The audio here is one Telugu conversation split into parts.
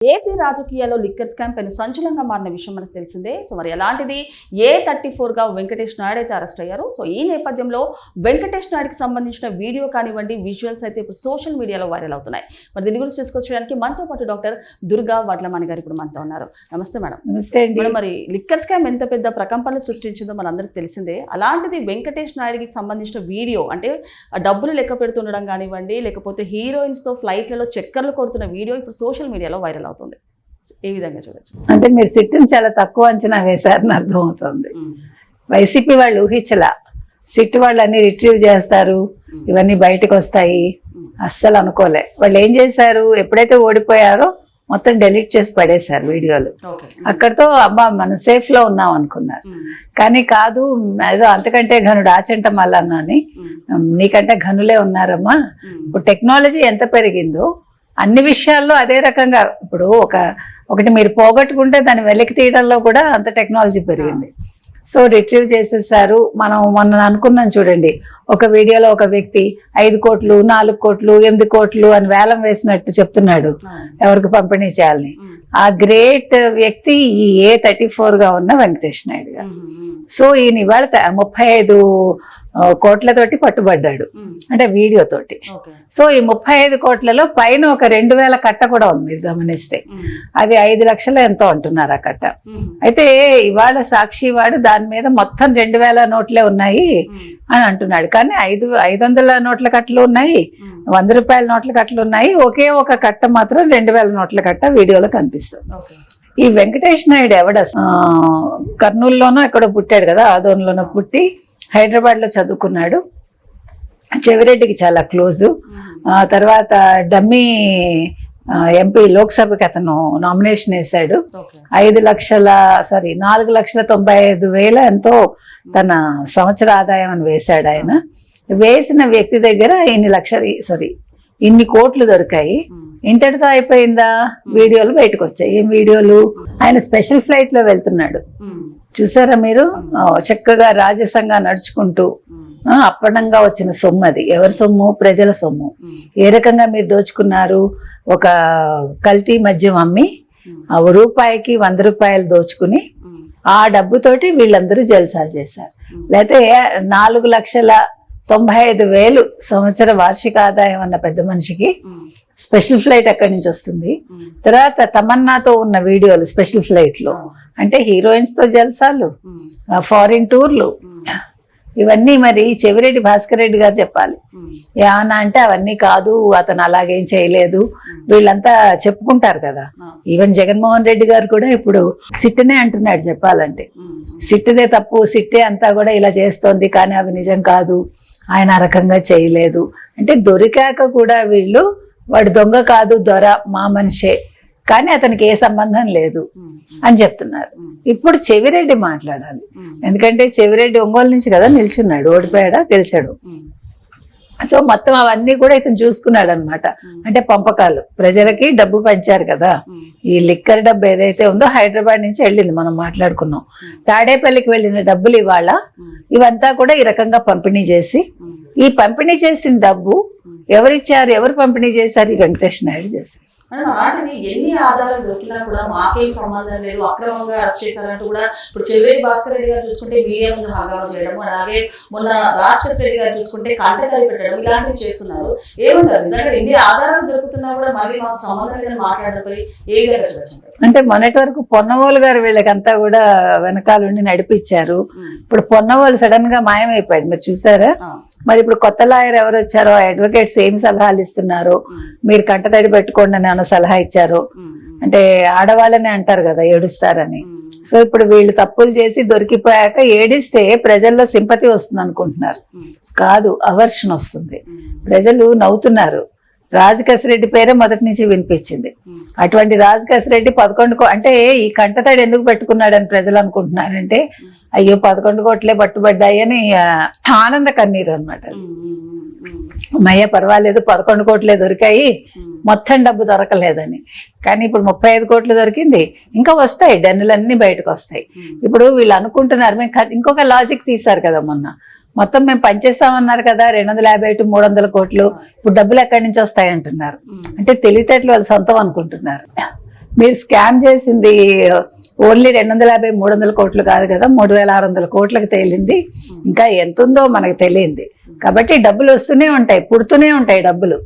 ఏపీ రాజకీయాల్లో లిక్కర్ స్కామ్ పెను సంచలనంగా మారిన విషయం మనకు తెలిసిందే. సో మరి అలాంటిది A34గా వెంకటేష్ నాయుడు అయితే అరెస్ట్ అయ్యారు. సో ఈ నేపథ్యంలో వెంకటేష్ నాయుడుకి సంబంధించిన వీడియో కానివ్వండి, విజువల్స్ అయితే ఇప్పుడు సోషల్ మీడియాలో వైరల్ అవుతున్నాయి. మరి దీని గురించి డిస్కస్ చేయడానికి మనతో పాటు డాక్టర్ దుర్గా వడ్లమాని గారు ఇప్పుడు మనతో ఉన్నారు. నమస్తే మేడం. నమస్తే అండి. మరి లిక్కర్ స్కామ్ ఎంత పెద్ద ప్రకంపనలు సృష్టించిందో మనందరికీ తెలిసిందే. అలాంటిది వెంకటేష్ నాయుడుకి సంబంధించిన వీడియో, అంటే డబ్బులు లెక్క పెడుతుండడం కానివ్వండి, లేకపోతే హీరోయిన్స్తో ఫ్లైట్లలో చక్కర్లు కొడుతున్న వీడియో ఇప్పుడు సోషల్ మీడియాలో వైరల్ అవుతుంది. ఏ విధంగా చూడొచ్చు? అంటే మీరు సిట్టును చాలా తక్కువ అంచనా వేశారని అర్థమవుతుంది. వైసీపీ వాళ్ళు ఊహించలా సిట్టు వాళ్ళు అన్ని రిట్రీవ్ చేస్తారు, ఇవన్నీ బయటకు వస్తాయి అస్సలు అనుకోలే. వాళ్ళు ఏం చేశారు, ఎప్పుడైతే ఓడిపోయారో మొత్తం డెలీట్ చేసి పడేశారు వీడియోలు. అక్కడితో అబ్బా మనం సేఫ్ లో ఉన్నాం అనుకున్నారు. కానీ కాదు, ఏదో అంతకంటే ఘనుడు ఆచంట మల్లన్న అని, నీకంటే ఘనులే ఉన్నారమ్మా. ఇప్పుడు టెక్నాలజీ ఎంత పెరిగిందో అన్ని విషయాల్లో అదే రకంగా. ఇప్పుడు ఒకటి మీరు పోగొట్టుకుంటే దాన్ని వెలికి తీయడంలో కూడా అంత టెక్నాలజీ పెరిగింది. సో రిట్రీవ్ చేసేసారు. మనం మొన్న అనుకున్నాం చూడండి, ఒక వీడియోలో ఒక వ్యక్తి 5 కోట్లు 4 కోట్లు 8 కోట్లు అని వేలం వేసినట్టు చెప్తున్నాడు ఎవరికి పంపిణీ చేయాలని. ఆ గ్రేట్ వ్యక్తి ఈ A34గా ఉన్న వెంకటేష్ నాయుడు గారు. సో ఈయన ఇవాళ 35 కోట్లతోటి పట్టుబడ్డాడు, అంటే వీడియోతోటి. సో ఈ 35 కోట్లలో పైన ఒక 2000 కట్ట కూడా ఉంది. మీరు గమనిస్తే అది 5 లక్షలు ఎంతో అంటున్నారు ఆ కట్ట. అయితే ఇవాళ సాక్షి వాడు దాని మీద మొత్తం 2000 నోట్లే ఉన్నాయి అని అంటున్నాడు. కానీ 500 నోట్ల కట్టలు ఉన్నాయి, 100 రూపాయల నోట్ల కట్టలు ఉన్నాయి. ఒకే ఒక కట్ట మాత్రం 2000 నోట్ల కట్ట వీడియోలో కనిపిస్తుంది. ఈ వెంకటేష్ నాయుడు ఎవడ, కర్నూలులోనో ఎక్కడో పుట్టాడు కదా, ఆదోన్లోనో పుట్టి హైదరాబాద్ లో చదువుకున్నాడు. చెవిరెడ్డికి చాలా క్లోజు. తర్వాత డమ్మీ ఎంపీ లోక్సభకి అతను నామినేషన్ వేశాడు. 4,95,000 ఎంతో తన సంవత్సర ఆదాయం అని వేశాడు ఆయన. వేసిన వ్యక్తి దగ్గర ఇన్ని కోట్లు దొరికాయి. ఇంతటితో అయిపోయిందా? వీడియోలు బయటకు వచ్చాయి. ఏం వీడియోలు? ఆయన స్పెషల్ ఫ్లైట్ లో వెళ్తున్నాడు, చూసారా మీరు? చక్కగా రాజసంగా నడుచుకుంటూ అప్పనంగా వచ్చిన సొమ్ము, అది ఎవరి సొమ్ము? ప్రజల సొమ్ము. ఏ రకంగా మీరు దోచుకున్నారు? ఒక కల్తీ మద్యం అమ్మి రూపాయికి 100 రూపాయలు దోచుకుని ఆ డబ్బుతోటి వీళ్ళందరూ జల్సాలు చేశారు. లేకపోతే 4,95,000 సంవత్సర వార్షిక ఆదాయం అన్న పెద్ద మనిషికి స్పెషల్ ఫ్లైట్ అక్కడి నుంచి వస్తుంది. తర్వాత తమన్నాతో ఉన్న వీడియోలు స్పెషల్ ఫ్లైట్ లో, అంటే హీరోయిన్స్ తో జల్సాలు, ఫారిన్ టూర్లు, ఇవన్నీ మరి చెవిరెడ్డి భాస్కర్ రెడ్డి గారు చెప్పాలి. ఏమన్నా అంటే అవన్నీ కాదు, అతను అలాగేం చేయలేదు, వీళ్ళంతా చెప్పుకుంటారు కదా. ఈవెన్ జగన్మోహన్ రెడ్డి గారు కూడా ఇప్పుడు సిట్టునే అంటున్నాడు చెప్పాలంటే. సిట్టుదే తప్పు, సిట్టే అంతా కూడా ఇలా చేస్తోంది, కానీ అవి నిజం కాదు, ఆయన ఆ రకంగా చేయలేదు అంటే. దొరికాక కూడా వీళ్ళు వాడు దొంగ కాదు, దొర మా మనిషే, కానీ అతనికి ఏ సంబంధం లేదు అని చెప్తున్నారు. ఇప్పుడు చెవిరెడ్డి మాట్లాడాలి, ఎందుకంటే చెవిరెడ్డి ఒంగోలు నుంచి కదా నిల్చున్నాడు, ఓడిపోయాడా గెలిచాడు. సో మొత్తం అవన్నీ కూడా ఇతను చూసుకున్నాడు అనమాట. అంటే పంపకాలు, ప్రజలకి డబ్బు పంచారు కదా. ఈ లిక్కర్ డబ్బు ఏదైతే ఉందో హైదరాబాద్ నుంచి వెళ్ళింది, మనం మాట్లాడుకున్నాం. తాడేపల్లికి వెళ్ళిన డబ్బులు ఇవంతా కూడా ఈ రకంగా పంపిణీ చేసి, ఈ పంపిణీ చేసిన డబ్బు ఎవరిచ్చారు, ఎవరు పంపిణీ చేశారు? ఈ వెంకటేష్ నాయుడు చేశారు. అలాంటిది ఎన్ని ఆధారాలు దొరికినా కూడా మాకేం సంబంధం లేదు, అక్రమంగా అరెస్ట్ చేశారంటూ కూడా ఇప్పుడు చెవిరెడ్డి భాస్కర్ రెడ్డి గారు చూసుకుంటే మీడియా ముందు హంగామా చేయడం, అలాగే మొన్న రాజశేఖర రెడ్డి గారు చూసుకుంటే కంటకాలు పెట్టడం, ఇలాంటివి చేస్తున్నారు. ఏముంటారు నిజంగా ఇన్ని ఆధారాలు దొరుకుతున్నా కూడా మళ్ళీ మాకు సంబంధం లేదని మాట్లాడపై ఏ విధంగా చూడొచ్చు? అంటే మొన్నటి వరకు పొన్నవోలు గారు వీళ్ళకంతా కూడా వెనకాలండి నడిపించారు. ఇప్పుడు పొన్నవోలు సడన్ గా మాయమైపోయాడు, మీరు చూసారా? మరి ఇప్పుడు కొత్త లాయర్ ఎవరు వచ్చారో, అడ్వకేట్స్ ఏం సలహాలు ఇస్తున్నారు, మీరు కంటతడి పెట్టుకోండి అని ఏమైనా సలహా ఇచ్చారు? అంటే ఆడవాళ్ళని అంటారు కదా ఏడుస్తారని. సో ఇప్పుడు వీళ్ళు తప్పులు చేసి దొరికిపోయాక ఏడిస్తే ప్రజల్లో సింపతి వస్తుంది అనుకుంటున్నారు. కాదు, అవర్షన్ వస్తుంది. ప్రజలు నవ్వుతున్నారు. రాజకేశ్వరెడ్డి పేరే మొదటి నుంచి వినిపించింది. అటువంటి రాజకేశ్వరెడ్డి 11 అంటే ఈ కంటతడి ఎందుకు పెట్టుకున్నాడని ప్రజలు అనుకుంటున్నారంటే, అయ్యో 11 కోట్లే పట్టుబడ్డాయి అని ఆనంద కన్నీరు అనమాట. మయ్య పర్వాలేదు 11 కోట్లే దొరికాయి, మొత్తం డబ్బు దొరకలేదని. కానీ ఇప్పుడు 35 కోట్లు దొరికింది, ఇంకా వస్తాయి, డన్నులన్నీ బయటకు వస్తాయి. ఇప్పుడు వీళ్ళు అనుకుంటున్నారు, మేము ఇంకొక లాజిక్ తీశారు కదా మొన్న, మొత్తం మేము పనిచేస్తామన్నారు కదా 250 to 300 కోట్లు, ఇప్పుడు డబ్బులు ఎక్కడి నుంచి వస్తాయి అంటున్నారు. అంటే తెలివితేటలు వాళ్ళు సొంతం అనుకుంటున్నారు. మీరు స్కామ్ చేసింది ఓన్లీ 250, 300 కోట్లు కాదు కదా, 3600 కోట్లకు తేలింది. ఇంకా ఎంత ఉందో మనకు తెలియంది. కాబట్టి డబ్బులు వస్తూనే ఉంటాయి, పుడుతూనే ఉంటాయి డబ్బులు,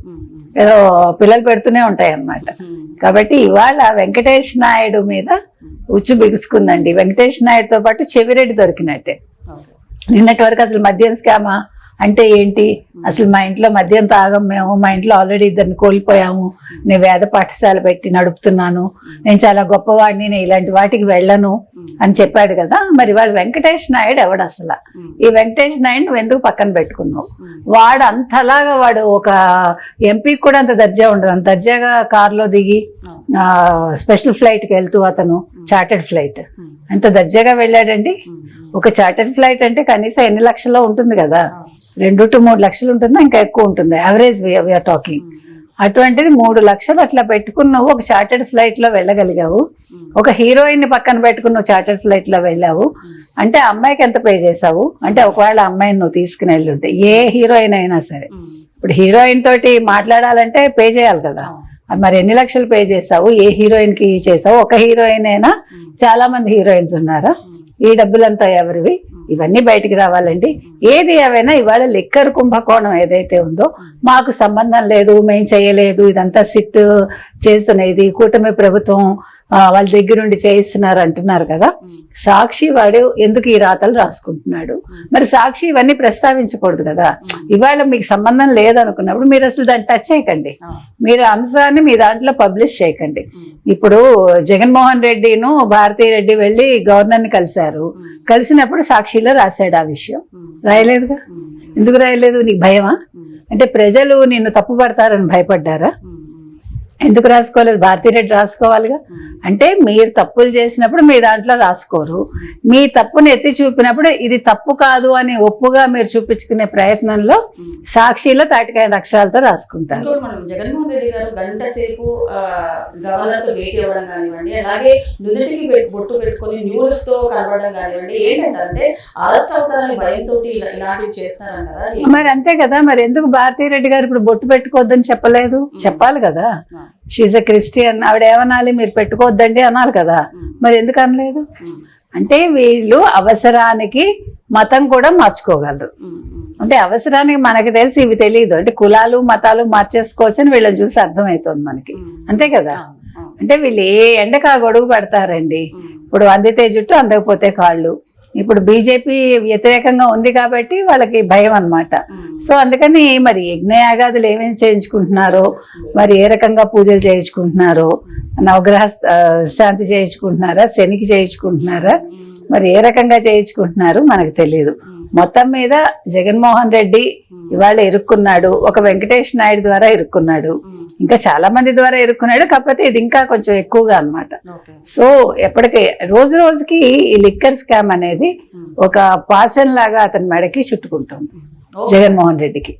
ఏదో పిల్లలు పెడుతూనే ఉంటాయి అన్నమాట. కాబట్టి ఇవాళ వెంకటేష్ నాయుడు మీద ఉచ్చు బిగుసుకుందండి. వెంకటేష్ నాయుడుతో పాటు చెవిరెడ్డి దొరికినట్టే. నిన్నటి వరకు అసలు మద్యం స్కామా అంటే ఏంటి, అసలు మా ఇంట్లో మద్యం తాగం మేము, మా ఇంట్లో ఆల్రెడీ ఇద్దరిని కోల్పోయాము, నేను వేద పాఠశాల పెట్టి నడుపుతున్నాను, నేను చాలా గొప్పవాడిని, నేను ఇలాంటి వాటికి వెళ్ళను అని చెప్పాడు కదా. మరి వాడు వెంకటేష్ నాయుడు ఎవడు అసలు? ఈ వెంకటేష్ నాయుడు నువ్వు ఎందుకు పక్కన పెట్టుకున్నావు? వాడు అంతలాగా, వాడు ఒక ఎంపీకి కూడా అంత దర్జా ఉండదు. అంత దర్జాగా కారులో దిగి స్పెషల్ ఫ్లైట్కి వెళ్తూ, అతను చార్టెడ్ ఫ్లైట్, అంత దర్జాగా వెళ్ళాడండి. ఒక చార్టెడ్ ఫ్లైట్ అంటే కనీసం ఎన్ని లక్షల్లో ఉంటుంది కదా, 2 to 3 లక్షలు ఉంటుందా, ఇంకా ఎక్కువ ఉంటుంది, యావరేజ్ వీఆర్ టాకింగ్. అటువంటిది 3 లక్షలు అట్లా పెట్టుకుని నువ్వు ఒక చార్టెడ్ ఫ్లైట్ లో వెళ్ళగలిగావు. ఒక హీరోయిన్ ని పక్కన పెట్టుకుని నువ్వు చార్టెడ్ ఫ్లైట్ లో వెళ్ళావు అంటే అమ్మాయికి ఎంత పే చేసావు? అంటే ఒకవేళ అమ్మాయిని నువ్వు తీసుకుని వెళ్ళుంటే, ఏ హీరోయిన్ అయినా సరే, ఇప్పుడు హీరోయిన్ తోటి మాట్లాడాలంటే పే చేయాలి కదా, మరి ఎన్ని లక్షలు పే చేసావు? ఏ హీరోయిన్ కి చేసావు? ఒక హీరోయిన్ అయినా చాలా మంది హీరోయిన్స్ ఉన్నారా? ఈ డబ్బులంతా ఎవరివి? ఇవన్నీ బయటికి రావాలండి. ఏది ఏవైనా ఇవాళ లిక్కర్ కుంభకోణం ఏదైతే ఉందో మాకు సంబంధం లేదు, మేము చేయలేదు, ఇదంతా సిట్ చేస్తున్నది కూటమి ప్రభుత్వం వాళ్ళ దగ్గరుండి చేయిస్తున్నారు అంటున్నారు కదా. సాక్షి వాడు ఎందుకు ఈ రాతలు రాసుకుంటున్నాడు? మరి సాక్షి ఇవన్నీ ప్రస్తావించకూడదు కదా. ఇవాళ మీకు సంబంధం లేదనుకున్నప్పుడు మీరు అసలు దాన్ని టచ్ చేయకండి, మీరు అంశాన్ని మీ దాంట్లో పబ్లిష్ చేయకండి. ఇప్పుడు జగన్మోహన్ రెడ్డిను భారతీ రెడ్డి వెళ్ళి గవర్నర్ని కలిశారు, కలిసినప్పుడు సాక్షిలో రాశాడు ఆ విషయం, రాయలేదుగా. ఎందుకు రాయలేదు? నీకు భయమా? అంటే ప్రజలు నిన్ను తప్పు పడతారని భయపడ్డారా? ఎందుకు రాసుకోలేదు? భారతీరెడ్డి రాసుకోవాలిగా. అంటే మీరు తప్పులు చేసినప్పుడు మీ దాంట్లో రాసుకోరు, మీ తప్పుని ఎత్తి చూపినప్పుడు ఇది తప్పు కాదు అని ఒప్పుగా మీరు చూపించుకునే ప్రయత్నంలో సాక్షిలో తాటికాయ అక్షరాలతో రాసుకుంటారు. మనం జగన్మోహన్ రెడ్డి గారు గంట సేపు గవర్నర్ తో భేటీ అవ్వడం కానివ్వండి, అలాగే నుదుటికి బొట్టు పెట్టుకొని న్యూస్ తో కనబడడం కానివ్వండి, ఏంటంటే అరెస్ట్ అవుతారని భయంతో ఇలాంటివి చేస్తారంటారా? మరి అంతే కదా. మరి ఎందుకు భారతీరెడ్డి గారు ఇప్పుడు బొట్టు పెట్టుకోవద్దని చెప్పలేదు? చెప్పాలి కదా. షీజ్ ఎ క్రిస్టియన్, ఆవిడ ఏమనాలి? మీరు పెట్టుకోవద్దండి అనాలి కదా. మరి ఎందుకు అనలేదు? అంటే వీళ్ళు అవసరానికి మతం కూడా మార్చుకోగలరు. అంటే అవసరానికి మనకి తెలిసి ఇవి తెలియదు, అంటే కులాలు మతాలు మార్చేసుకోవచ్చు అని వీళ్ళని చూసి అర్థమవుతుంది మనకి, అంతే కదా. అంటే వీళ్ళు ఏ ఎండకు ఆ గొడుగు పెడతారండి. ఇప్పుడు అందితే జుట్టు అందకపోతే కాళ్ళు. ఇప్పుడు బీజేపీ వ్యతిరేకంగా ఉంది కాబట్టి వాళ్ళకి భయం అన్నమాట. సో అందుకని మరి యజ్ఞయాగాదులు ఏమేమి చేయించుకుంటున్నారో, మరి ఏ రకంగా పూజలు చేయించుకుంటున్నారో, నవగ్రహ శాంతి చేయించుకుంటున్నారా, శనికి చేయించుకుంటున్నారా, మరి ఏ రకంగా చేయించుకుంటున్నారు మనకు తెలియదు. మొత్తం మీద జగన్మోహన్ రెడ్డి ఇవాళ ఇరుక్కున్నాడు, ఒక వెంకటేష్ నాయుడు ద్వారా ఇరుక్కున్నాడు, ఇంకా చాలా మంది ద్వారా ఇరుక్కున్నాడు. కాకపోతే ఇది ఇంకా కొంచెం ఎక్కువగా అన్నమాట. సో ఎప్పటికీ రోజు రోజుకి ఈ లిక్కర్ స్కామ్ అనేది ఒక పాసన్ లాగా అతని మెడకి చుట్టుకుంటుంది జగన్మోహన్ రెడ్డికి.